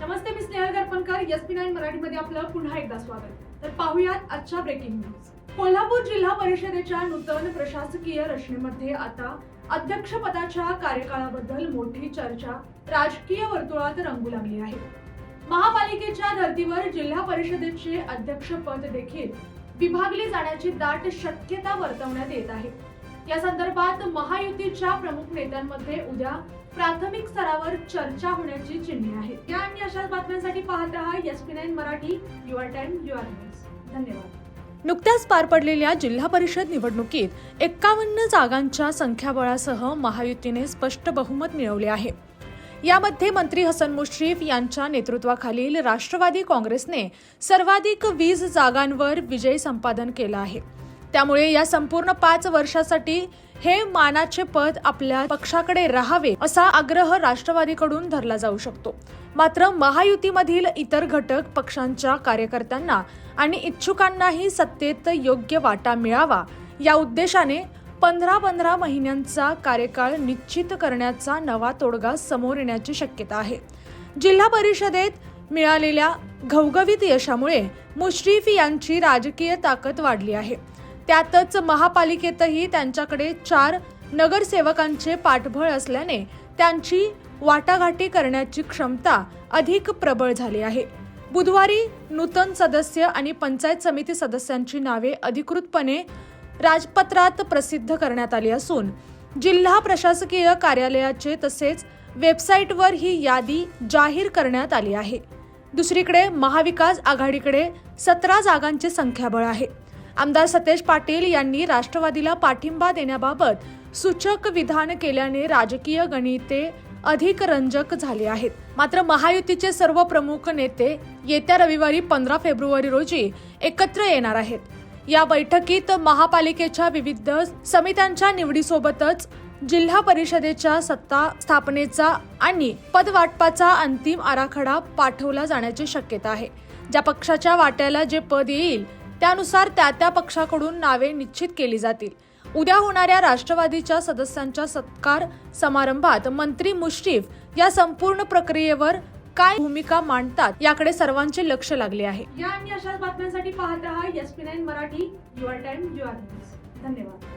नमस्ते, मी Snehal गरपणकर. SP9 मराठीमध्ये आपलं पुन्हा एकदा स्वागत. तर पाहूयात आजच्या ब्रेकिंग न्यूज. कोल्हापूर जिल्हा परिषदेच्या नूतन प्रशासकीय रचनेमध्ये आता अध्यक्षपदाच्या कार्यकाळाबद्दल मोठी चर्चा राजकीय वर्तुळात रंगू लागली आहे. महापालिकेच्या धर्तीवर जिल्हा परिषदेचे अध्यक्षपद देखील विभागले जाण्याची दाट शक्यता वर्तवण्यात येत आहे. या संदर्भात महायुतीच्या प्रमुख नेत्यांमध्ये उद्या प्राथमिक स्तरावर चर्चा होण्याची चिन्हे आहेत. या आणि अशाच बातम्यांसाठी पाहत रहा SP9 Marathi. Your time your news. धन्यवाद. नुकत्याच पार पडलेल्या जिल्हा परिषद निवडणुकीत 51 जागांच्या संख्याबळासह महायुतीने स्पष्ट बहुमत मिळवले आहे. यामध्ये मंत्री हसन मुश्रीफ यांच्या नेतृत्वाखालील राष्ट्रवादी काँग्रेसने सर्वाधिक 20 जागांवर विजय संपादन केला आहे. त्यामुळे या संपूर्ण 5 वर्षासाठी हे मानाचे पद आपल्या पक्षाकडे राहावे असा आग्रह राष्ट्रवादीकडून धरला जाऊ शकतो. मात्र महायुतीमधील इतर घटक पक्षांच्या कार्यकर्त्यांना आणि इच्छुकांनाही सत्तेत योग्य वाटा मिळावा या उद्देशाने 15 महिन्यांचा कार्यकाळ निश्चित करण्याचा नवा तोडगा समोर येण्याची शक्यता आहे. जिल्हा परिषदेत मिळालेल्या घवघवीत यशामुळे मुश्रीफ यांची राजकीय ताकद वाढली आहे. त्यातच महापालिकेतही त्यांच्याकडे 4 नगरसेवकांचे पाठबळ असल्याने त्यांची वाटाघाटी करण्याची क्षमता अधिक प्रबळ झाली आहे. बुधवारी नूतन सदस्य आणि पंचायत समिती सदस्यांची नावे अधिकृतपणे राजपत्रात प्रसिद्ध करण्यात आली असून जिल्हा प्रशासकीय कार्यालयाचे तसेच वेबसाईटवर ही यादी जाहीर करण्यात आली आहे. दुसरीकडे महाविकास आघाडीकडे 17 जागांचे संख्याबळ आहे. आमदार सतेज पाटील यांनी राष्ट्रवादीला पाठिंबा देण्याबाबत सूचक विधान केल्याने राजकीय गणिते अधिक रंजक झाली आहेत. मात्र महायुतीचे सर्व प्रमुख नेते येत्या रविवारी 15 फेब्रुवारी रोजी एकत्र येणार आहेत. या बैठकीत महापालिकेच्या विविध समित्यांच्या निवडीसोबतच जिल्हा परिषदेच्या सत्ता स्थापनेचा आणि पदवाटपाचा अंतिम आराखडा पाठवला जाण्याची शक्यता आहे. ज्या पक्षाच्या वाट्याला जे पद येईल त्यानुसार त्या पक्षाकडून नावे निश्चित केली जातील. उद्या होणाऱ्या राष्ट्रवादीच्या सदस्यांच्या सत्कार समारंभात मंत्री मुश्रीफ या संपूर्ण प्रक्रियेवर काय भूमिका मांडतात याकडे सर्वांचे लक्ष लागले आहे. या आणि अशाच बातम्यांसाठी पाहत रहा SP9 Marathi. Your time your news. धन्यवाद.